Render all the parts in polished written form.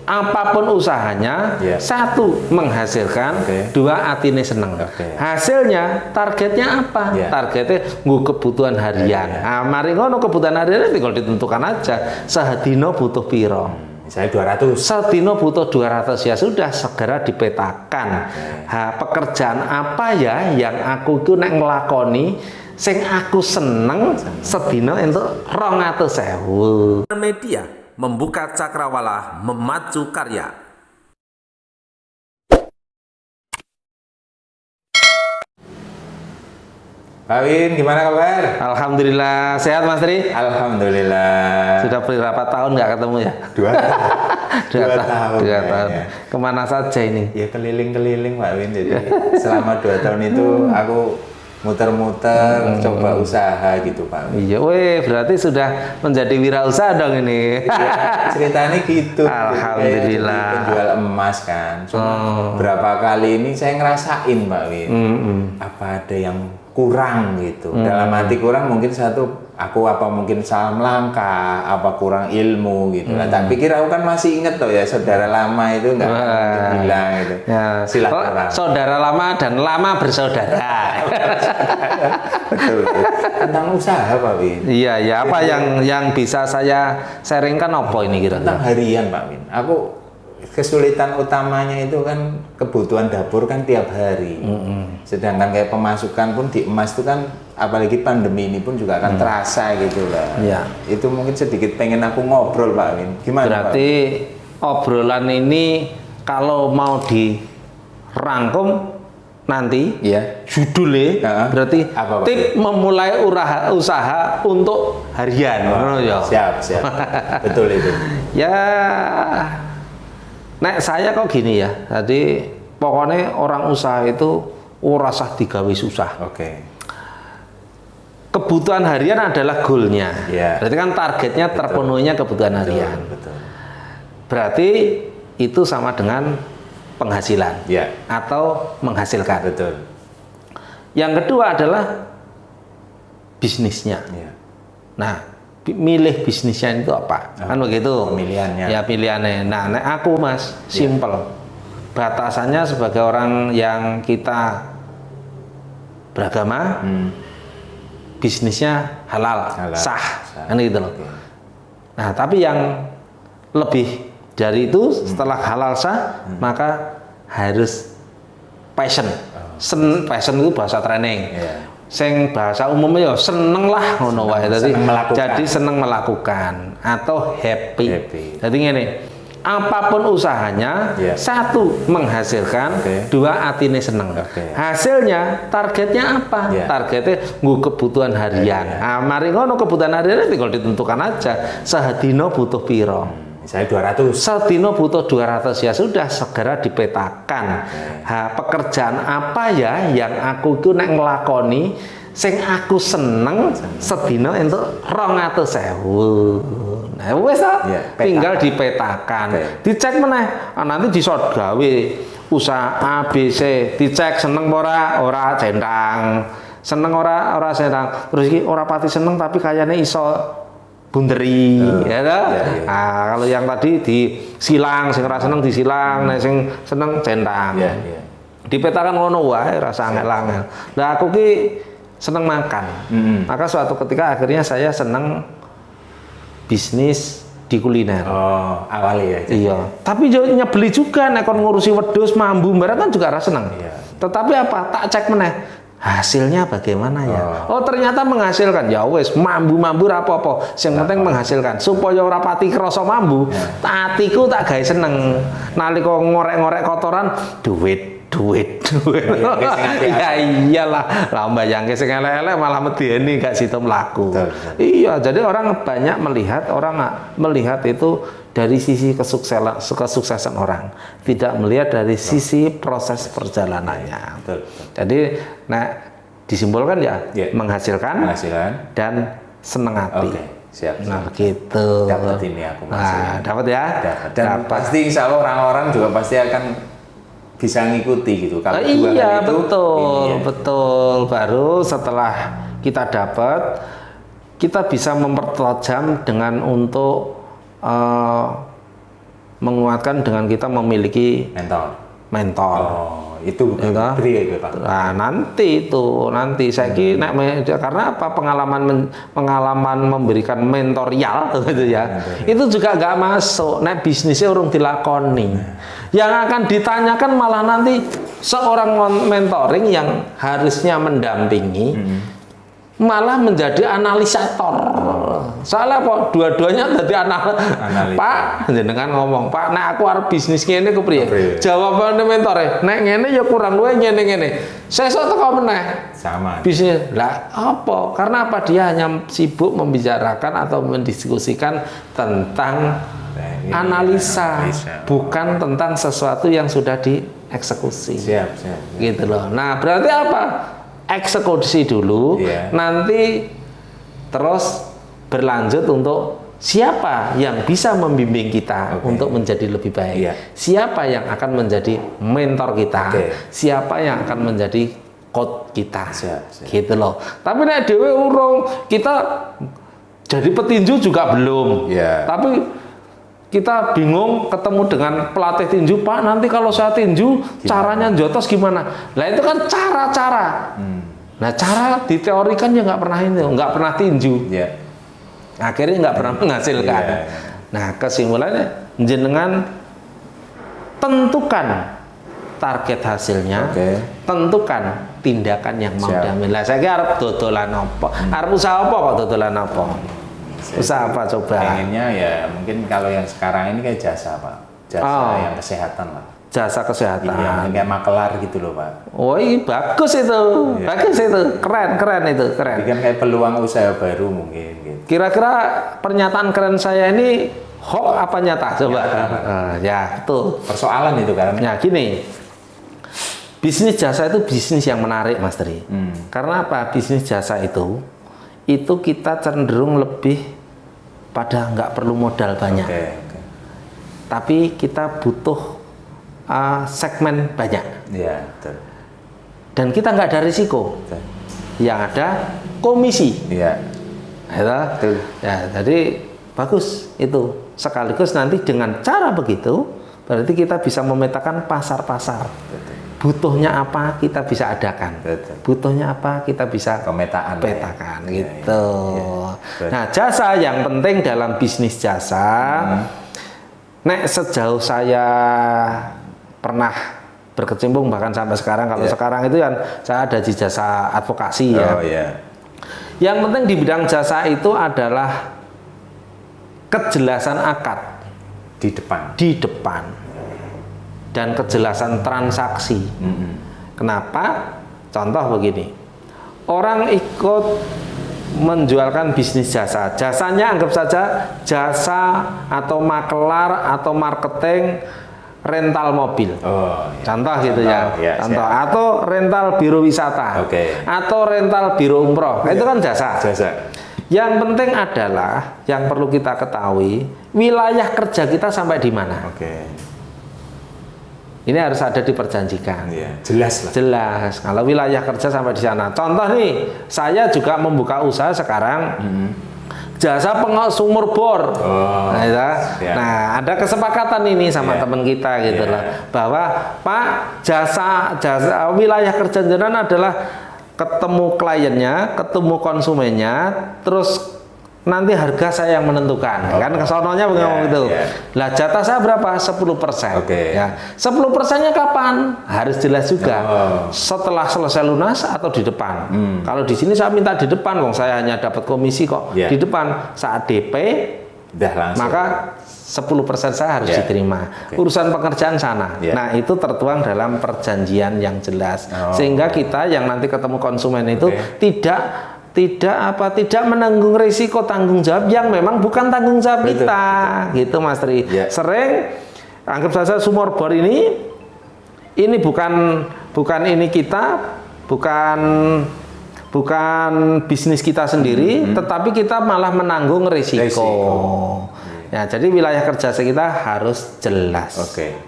apapun usahanya, satu menghasilkan, dua atine seneng. Hasilnya, targetnya apa? Targetnya kebutuhan harian. Nah, mari ngono kebutuhan harian tinggal ditentukan aja. Sehadino butuh piro? Misalnya 200. Sedino butuh 200, ya sudah segera dipetakan. Pekerjaan apa ya yang aku itu nek ngelakoni sing aku seneng sedino entuk 200.000. Media membuka cakrawala, memacu karya. Pak Win, gimana kabar? Alhamdulillah, sehat Mas Tri? Alhamdulillah. Sudah berapa tahun nggak ketemu ya? 2 tahun. 2 tahun. 2 tahun. Kemana saja ini? Ya keliling-keliling Pak Win. Jadi selama 2 tahun itu aku muter-muter coba usaha gitu Pak Win. Iya, weh, berarti sudah menjadi wirausaha dong ini. Ya, ceritanya gitu. Alhamdulillah. Jadi penjual emas kan. Cuma berapa kali ini saya ngerasain Pak Win. Apa ada yang kurang gitu. Dalam hati kurang mungkin satu, aku apa mungkin salah melangkah, apa kurang ilmu gitu. Tak pikir aku kan masih inget tuh ya saudara lama itu nggak bilang gitu. Ya, silaturahmi. Saudara lama dan lama bersaudara. Betul. Tentang usaha Pak Win. Iya, ya apa yang bisa saya sharingkan apa ini kira-kira? Tentang harian Pak Win. Aku kesulitan utamanya itu kan kebutuhan dapur kan tiap hari. Sedangkan kayak pemasukan pun di emas itu kan apalagi pandemi ini pun juga akan terasa gitu lah. Iya. Itu mungkin sedikit pengen aku ngobrol Pak Win. Gimana berarti Pak? obrolan ini kalau mau dirangkum nanti judulnya berarti apa, tip memulai usaha untuk harian. Siap. Betul itu. Ya, nek saya kok gini ya, jadi pokoknya orang usaha itu ora sah digawe susah. Kebutuhan harian adalah goalnya. Berarti kan targetnya terpenuhinya kebutuhan harian. Betul. Berarti itu sama dengan penghasilan atau menghasilkan. Betul. Yang kedua adalah bisnisnya. Nah, milih bisnisnya itu apa? Kan begitu. Pemilihannya. Ya pilihannya. Nah, aku Mas, simple. Batasannya sebagai orang yang kita beragama, bisnisnya halal, sah. Kan gitu loh. Nah, tapi yang lebih dari itu setelah halal sah, maka harus passion. Passion itu bahasa training. Sing bahasa umumnya ya seneng lah ngono wae. Jadi seneng melakukan atau happy. Jadi ngene, apapun usahanya, satu menghasilkan, dua atine seneng. Hasilnya, targetnya apa? Targetnya kebutuhan harian. Nah, mari ngono kebutuhan harian tinggal ditentukan aja. Sehadino butuh piro? Misalnya 200. Sedino butuh 200, ya sudah segera dipetakan. Pekerjaan apa ya yang aku itu nek ngelakoni sing aku seneng sedino entuk 200.000. Nah wis tinggal dipetakan. Dicek meneh, nanti disod gawe usaha A B C, dicek seneng ora centang. Seneng ora centang. Terus iki ora pati seneng tapi kayaknya iso bunderi, ya kan? Nah, kalau yang tadi disilang, sing ora seneng disilang, nah sing seneng centang. Dipetakan ngono wae, rasa angel-angel. Nah, aku ki seneng makan. Maka suatu ketika akhirnya saya seneng bisnis di kuliner. Awalnya ya. Iya. Tapi nyebeli juga nek kon ngurusi wedhus, mambu, barang kan juga rasa seneng. Tetapi apa? Tak cek meneh. Hasilnya bagaimana ya? Ternyata menghasilkan. Ya wes, mambu apa-apa. Yang penting menghasilkan. Supaya ora pati krasa mambu, atiku tak gawe seneng. Nalika ngorek-ngorek kotoran, duit. Ya iyalah, lah mbayangke sing elek-elek malah medeni gak situ mlaku. Iya, jadi orang banyak melihat itu dari sisi kesuksesan orang, tidak melihat dari sisi proses perjalanannya. Jadi, disimpulkan ya, menghasilkan dan seneng hati. Siap. Nah, gitu. Dapat ini aku masih. Nah, dapat ya? Dan pasti insya Allah orang-orang juga pasti akan bisa ngikuti gitu. Kalau iya, betul. Baru setelah kita dapat, kita bisa mempertajam dengan untuk menguatkan dengan kita memiliki mentor. Oh, itu beri ya Pak. Nah, nanti saya karena apa, pengalaman memberikan mentorial gitu ya. Itu juga nggak masuk. Nek bisnisnya urung dilakoni. Yang akan ditanyakan malah nanti seorang mentoring yang harusnya mendampingi malah menjadi analisator. Soalnya apa? Dua-duanya jadi analis. Pak, jenengan ngomong, Pak, nek aku arep bisnis ngene kepriye? Jawabane mentore, nek ngene ya kurang luwih ngene. Sesuk teko meneh. Sama. Bisnis. Lah apa? Karena apa? Dia hanya sibuk membicarakan atau mendiskusikan tentang analisa, bukan tentang sesuatu yang sudah dieksekusi. Siap. Gitu loh. Nah, berarti apa? Eksekusi dulu, nanti terus berlanjut untuk siapa yang bisa membimbing kita untuk menjadi lebih baik, siapa yang akan menjadi mentor kita, siapa yang akan menjadi coach kita, gitu loh. Tapi nek dhewe urung, kita jadi petinju juga belum, tapi kita bingung ketemu dengan pelatih tinju, Pak, nanti kalau saya tinju caranya jotos gimana? Nah itu kan cara-cara. Nah cara diteorikan ya nggak pernah tinju. Akhirnya nggak pernah menghasilkan. Nah kesimpulannya, jenengan tentukan target hasilnya, tentukan tindakan yang mau diambil. Nah saya kira arep dodolan apa? Arep usaha apa kok dodolan apa? Usaha apa coba? Pengennya ya mungkin kalau yang sekarang ini kayak jasa Pak, jasa yang kesehatan lah. Jasa kesehatan. Iya, kayak makelar gitu loh Pak. Oh iya bagus itu, bagus itu, keren itu, keren. Jadi kan kayak peluang usaha baru mungkin. Gitu. Kira-kira pernyataan keren saya ini hoax apa nyata coba? Ya itu. Persoalan itu kan. Ya gini, bisnis jasa itu bisnis yang menarik Mas Tri. Karena apa? Bisnis jasa itu kita cenderung lebih pada nggak perlu modal banyak, tapi kita butuh segmen banyak, betul. Dan kita nggak ada risiko, yang ada komisi, betul. Ya, jadi bagus itu. Sekaligus nanti dengan cara begitu, berarti kita bisa memetakan pasar-pasar. Butuhnya apa kita bisa adakan, butuhnya apa kita bisa petakan, gitu. Nah jasa yang penting dalam bisnis jasa, nek sejauh saya pernah berkecimpung bahkan sampai sekarang, kalau sekarang itu kan saya ada di jasa advokasi Yang penting di bidang jasa itu adalah kejelasan akad di depan. Dan kejelasan transaksi. Kenapa? Contoh begini, orang ikut menjualkan bisnis jasa, jasanya anggap saja jasa atau makelar atau marketing rental mobil, contoh gitu contoh, atau rental biro wisata, atau rental biro umroh, itu kan jasa. Yang penting adalah yang perlu kita ketahui wilayah kerja kita sampai di mana. Ini harus ada diperjanjikan. Jelas lah. Jelas. Kalau wilayah kerja sampai di sana. Contoh nih, saya juga membuka usaha sekarang. Jasa sumur bor. Nah, ada kesepakatan ini sama teman kita gitu loh. Bahwa Pak, jasa wilayah kerja jenengan adalah ketemu kliennya, ketemu konsumennya, terus nanti harga saya yang menentukan, kan kesononya begitu. Lah jatah saya berapa? 10%. Ya, 10%-nya kapan? Harus jelas juga. Setelah selesai lunas atau di depan. Kalau di sini saya minta di depan, wong saya hanya dapat komisi kok. Di depan saat DP, maka 10% saya harus diterima. Urusan pekerjaan sana. Nah, itu tertuang dalam perjanjian yang jelas. Sehingga kita yang nanti ketemu konsumen itu tidak menanggung risiko tanggung jawab yang memang bukan tanggung jawab kita, gitu Mas Tri. Sering anggap saja sumur bor ini bukan ini kita, bukan bisnis kita sendiri, tetapi kita malah menanggung risiko. Ya, jadi wilayah kerja kita harus jelas.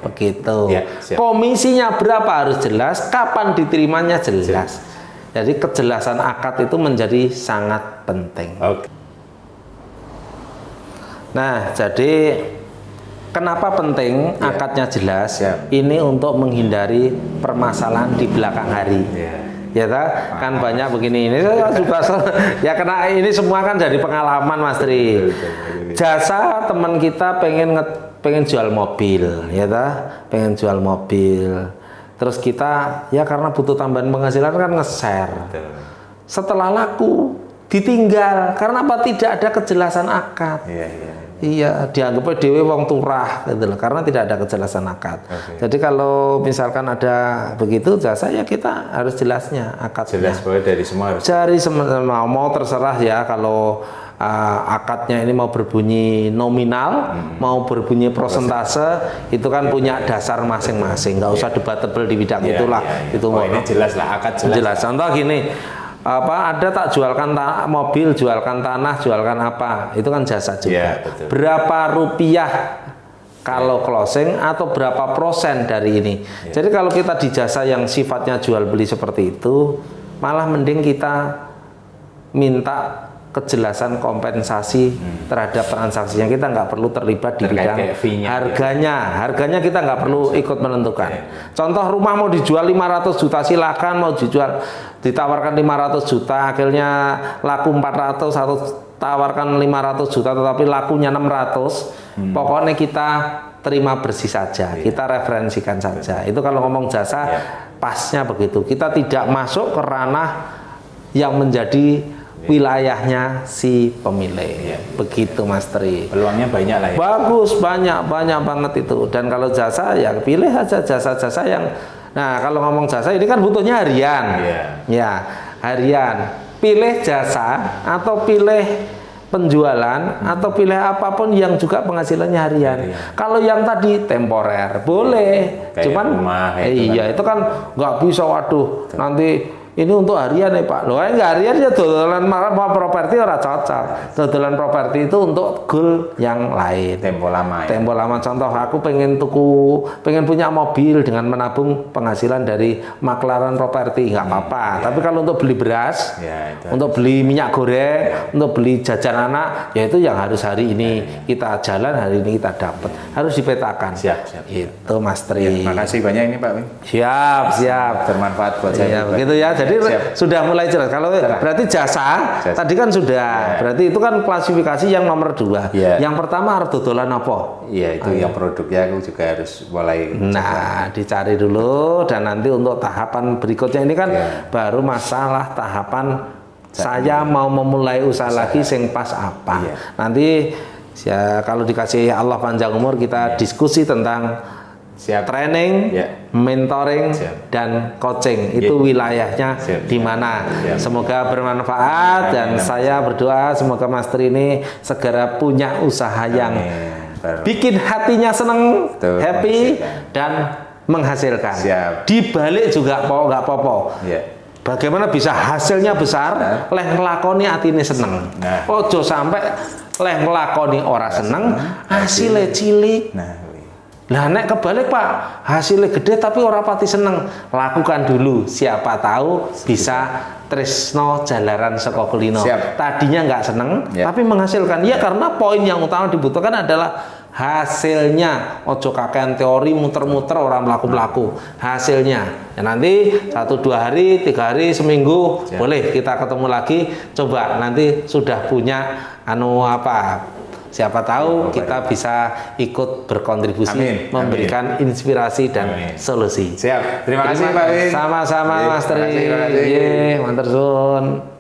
Begitu. Komisinya berapa harus jelas, kapan diterimanya jelas. Jadi kejelasan akad itu menjadi sangat penting. Nah, jadi Kenapa penting akadnya jelas? Ini untuk menghindari permasalahan di belakang hari. Ya ta? Kan banyak begini ini saya juga ya karena ini semua kan dari pengalaman Mas Tri. Jasa teman kita pengen jual mobil, ya ta? Pengen jual mobil. Terus kita ya karena butuh tambahan penghasilan kan nge-share. Setelah laku ditinggal karena apa? Tidak ada kejelasan akad. Iya, dianggapnya dewe wong turah gitu loh, karena tidak ada kejelasan akad. Jadi kalau misalkan ada begitu jasa ya kita harus jelasnya akadnya. Jelas boleh dari semua harus. Dari semua mau terserah ya kalau akadnya ini mau berbunyi nominal, mau berbunyi prosentase, itu kan punya dasar masing-masing. Nggak usah debatable di bidang itulah. Itu ini jelas lah akad jelas. Contoh gini. Ada tak jualkan mobil, jualkan tanah, jualkan apa, itu kan jasa juga. Berapa rupiah kalau closing atau berapa persen dari ini. Jadi kalau kita di jasa yang sifatnya jual beli seperti itu, malah mending kita minta kejelasan kompensasi terhadap transaksinya. Kita nggak perlu terlibat di bidang harganya kita nggak perlu ikut menentukan. Contoh rumah mau dijual 500 juta silakan, mau dijual ditawarkan 500 juta akhirnya laku 400 atau tawarkan 500 juta tetapi lakunya 600, pokoknya kita terima bersih saja, kita referensikan saja. Itu kalau ngomong jasa pasnya begitu. Kita tidak masuk ke ranah yang menjadi wilayahnya si pemilik. Begitu Mas Tri. Peluangnya banyak lah ya. Bagus, banyak banget itu. Dan kalau jasa ya pilih aja jasa-jasa yang kalau ngomong jasa ini kan butuhnya harian. Ya, harian. Pilih jasa atau pilih penjualan atau pilih apapun yang juga penghasilannya harian. Kalau yang tadi temporer boleh. Kayak cuman rumah, itu kan nggak bisa waduh nanti ini untuk harian ya Pak. Loh, enggak harian ya dodolan properti ora cocok. Dodolan properti itu untuk goal yang lain. Tempo lama. Tempo lama. Contoh aku pengen punya mobil dengan menabung penghasilan dari maklaran properti, nggak apa-apa. Tapi kalau untuk beli beras, untuk beli minyak goreng, untuk beli jajan anak, ya itu yang harus hari ini kita jalan, hari ini kita dapat. Harus dipetakan. Siap. Itu Mas Tri. Terima kasih banyak ini Pak Win. Siap. Bermanfaat buat saya. Begitu ya. Jadi sudah mulai jelas. Kalau berarti jasa tadi kan sudah. Berarti itu kan klasifikasi yang nomor 2. Yang pertama harus dodolan apa? Iya, itu yang produknya aku juga harus mulai. Dicari dulu dan nanti untuk tahapan berikutnya ini kan baru masalah tahapan saya mau memulai usaha lagi sing pas apa. Nanti ya kalau dikasih Allah panjang umur kita diskusi tentang training, mentoring, dan coaching. Itu wilayahnya di mana. Semoga bermanfaat dan saya berdoa semoga Mas Tri ini segera punya usaha yang bikin hatinya seneng, happy, dan menghasilkan. Di balik juga nggak apa-apa. Bagaimana bisa hasilnya besar, leh ngelakoni atine seneng. Ojo sampai leh ngelakoni ora seneng, hasilnya cilik. Lah nek kebalik Pak, hasilnya gede tapi orang pati seneng. Lakukan dulu, siapa tahu bisa tresno jalaran saka kulino. Tadinya nggak seneng, tapi menghasilkan. Ya karena poin yang utama dibutuhkan adalah hasilnya. Ojo kakean teori muter-muter orang melaku-melaku. Hasilnya. Ya nanti 1-2 hari, 3 hari, seminggu boleh kita ketemu lagi. Coba nanti sudah punya siapa tahu kita bisa ikut berkontribusi, memberikan inspirasi dan solusi. Siap. Terima kasih Pak Win. Sama-sama Mas Tri. Mantur suwun.